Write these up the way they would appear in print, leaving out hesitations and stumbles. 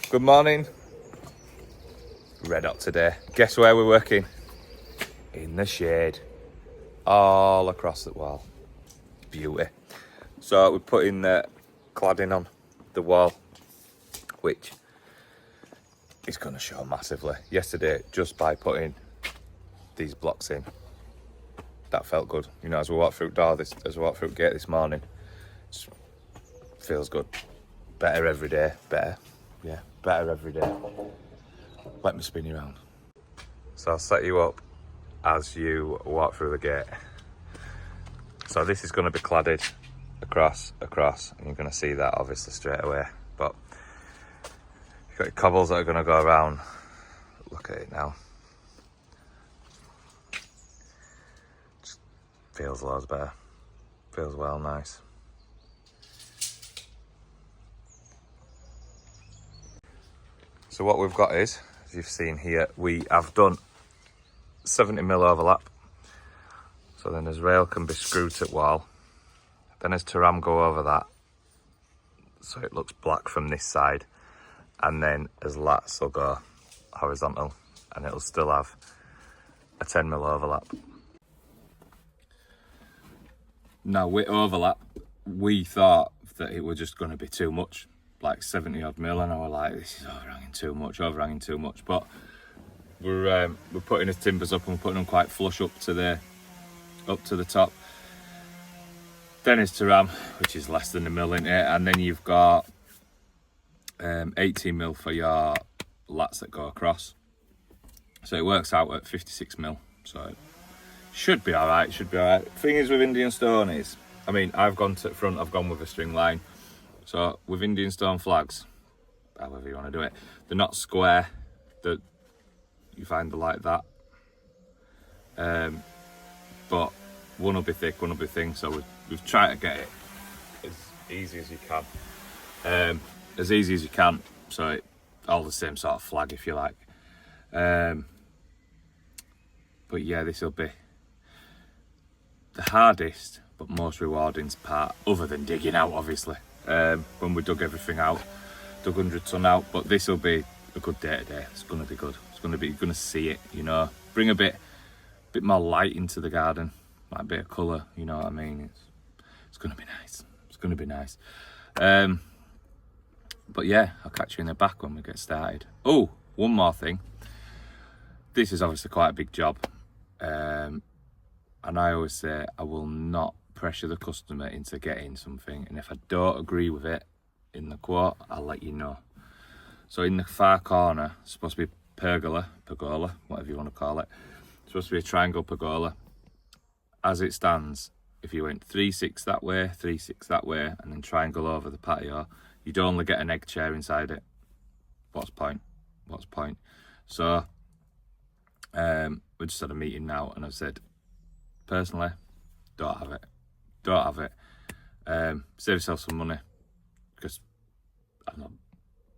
Good morning. Red hot today. Guess where we're working? In the shade. All across the wall. Beauty. So we're putting the cladding on the wall, which is going to show massively. Yesterday, just by putting these blocks in, that felt good. You know, as we walked through the gate this morning, it feels good. Better every day. Better every day. Let me spin you around. So I'll set you up as you walk through the gate. So this is going to be cladded across, and you're going to see that obviously straight away. But you've got your cobbles that are going to go around. Look at it now. Just feels loads better. Feels well nice. So what we've got is, as you've seen here, we have done 70mm overlap. So then as rail can be screwed to wall. Then as Taram go over that, so it looks black from this side. And then as lats will go horizontal, and it'll still have a 10mm overlap. Now with overlap, we thought that it was just going to be too much. Like 70 odd mil, and I was like, this is overhanging too much. But we're putting the timbers up, and we're putting them quite flush up to the top. Then is Taram, which is less than a mil in it, and then you've got 18mm for your lats that go across. So it works out at 56mm. So it should be all right. Thing is with Indian stone is, I mean, I've gone to the front. I've gone with a string line. So with Indian stone flags, however you want to do it, they're not square, that you find they're like that. But one will be thick, one will be thin, so we've tried to get it as easy as you can. So it, all the same sort of flag if you like. But yeah, this will be the hardest but most rewarding part, other than digging out obviously. When we dug everything out, dug 100 ton out, but this will be a good day today. It's going to be good. You're going to see it, you know, bring a bit more light into the garden, like a bit of colour, you know what I mean. It's going to be nice. It's going to be nice. But yeah, I'll catch you in the back when we get started. Oh, one more thing. This is obviously quite a big job, and I always say I will not pressure the customer into getting something, and if I don't agree with it in the quote, I'll let you know. So in the far corner, it's supposed to be pergola, whatever you want to call it. It's supposed to be a triangle pergola. As it stands, if you went 3/6 that way, 3/6 that way, and then triangle over the patio, you'd only get an egg chair inside it. What's point? So we just had a meeting now, and I've said, personally, don't have it. Save yourself some money, because I'm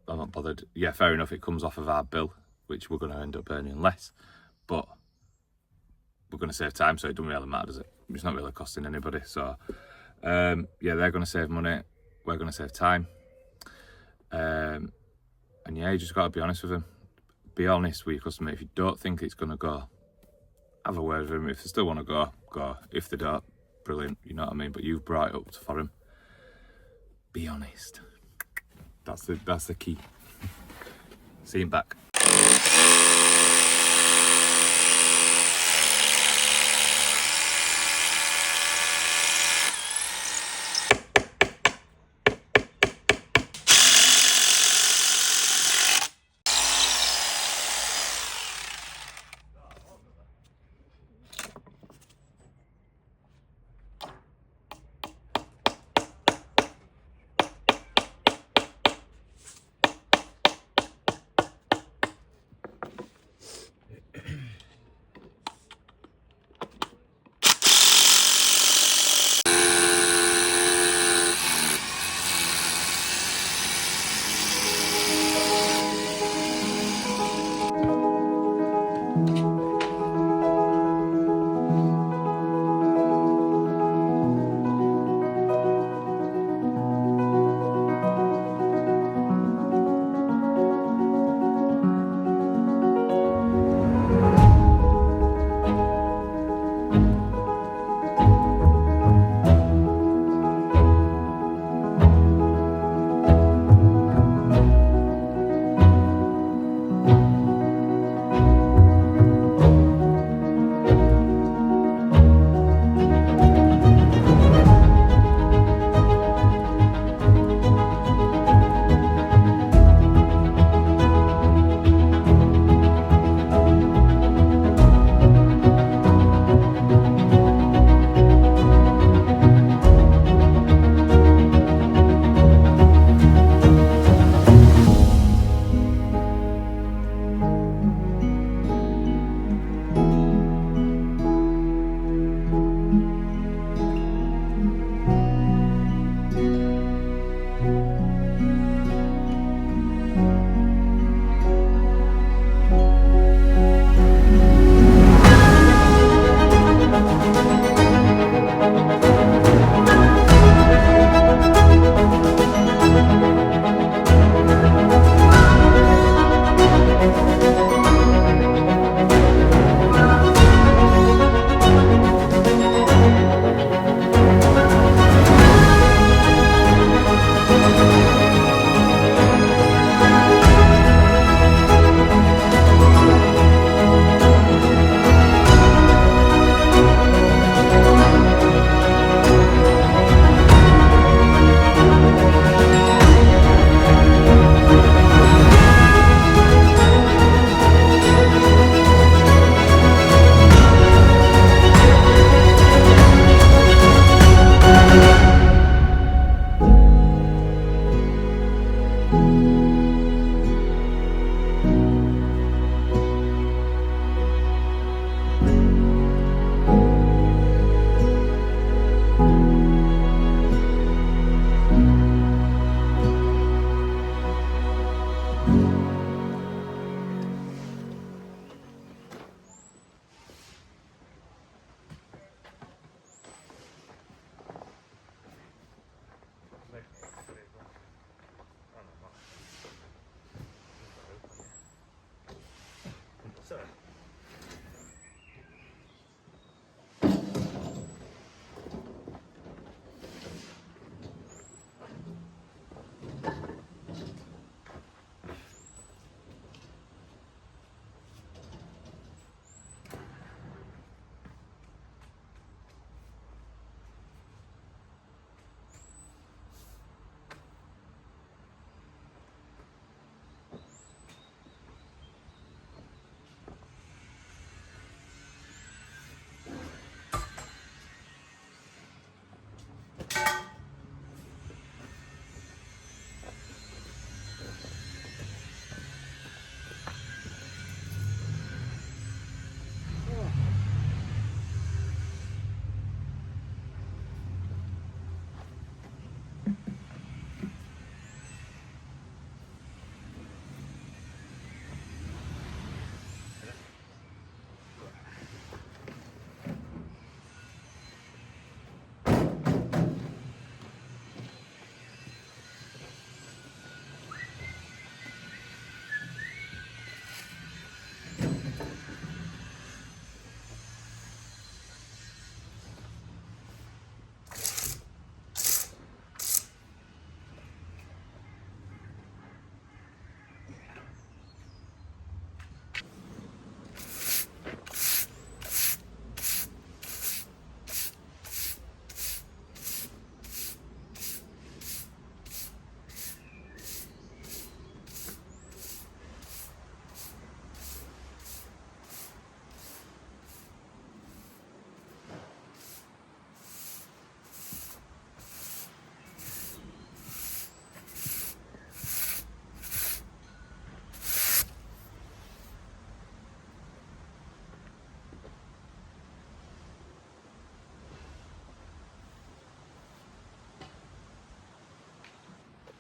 not bothered. Yeah, fair enough, it comes off of our bill, which we're going to end up earning less, but we're going to save time, so it doesn't really matter, does it? It's not really costing anybody. So yeah, they're going to save money, we're going to save time, and yeah, you just got to be honest with them. Be honest with your customer. If you don't think it's going to go, have a word with them. If they still want to go. If they don't, brilliant, you know what I mean. But you've brought it up for them. Be honest. That's the key. See you back.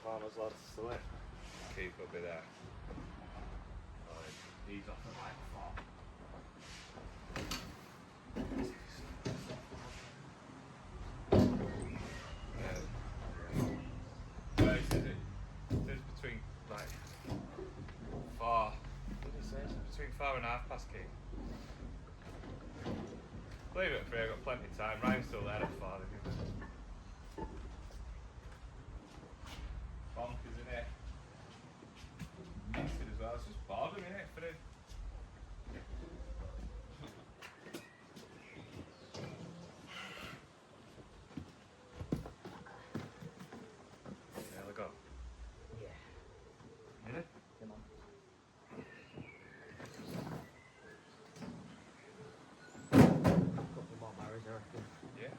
farmers lads still in. Keith will be there. He's off at like 4. Where is it? It's between like 4. What did it say? It's between 4:30 Keith. Leave it free, I've got plenty of time. Ryan's still there at 4. Bonkers, isn't it? Missed it as well, it's just boredom, isn't it, for him? There we go. Yeah. Yeah? Come on. Couple more marrows, I reckon. Yeah.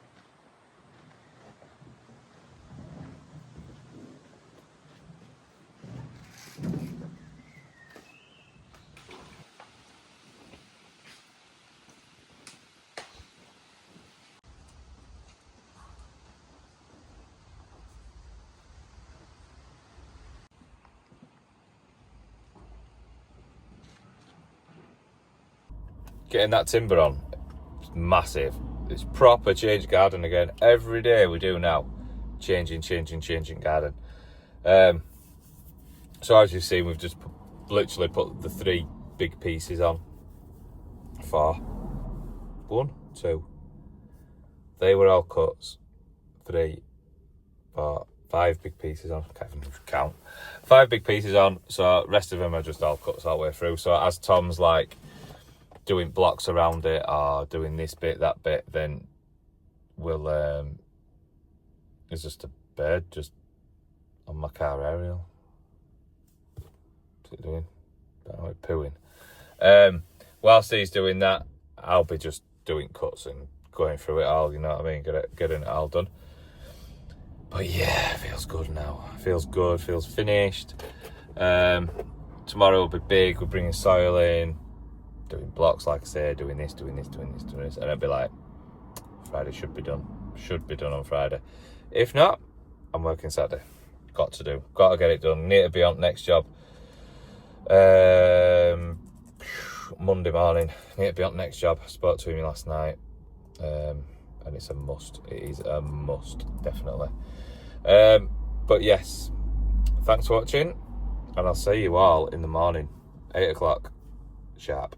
Getting that timber on, it's massive. It's proper change garden again. Every day we do now, changing garden. So as you've seen, we've just literally put the 3 big pieces on. 4, 1, 2. They were all cuts. 3, 4, 5 big pieces on. I can't even count. 5 big pieces on. So rest of them are just all cuts all the way through. So as Tom's like doing blocks around it or doing this bit, that bit, then we'll it's just a bird just on my car aerial. What's it doing? I don't know, it's pooing. Whilst he's doing that, I'll be just doing cuts and going through it all, you know what I mean, getting it all done. But yeah, feels good now. Feels good, feels finished. Tomorrow will be big, we're bringing soil in, doing blocks, like I say, doing this, and it'll be like, Friday should be done on Friday. If not, I'm working Saturday. Got to get it done. Need to be on next job Monday morning. Need to be on next job. Spoke to him last night, and it's a must. It is a must, definitely. But yes, thanks for watching, and I'll see you all in the morning, 8 o'clock sharp.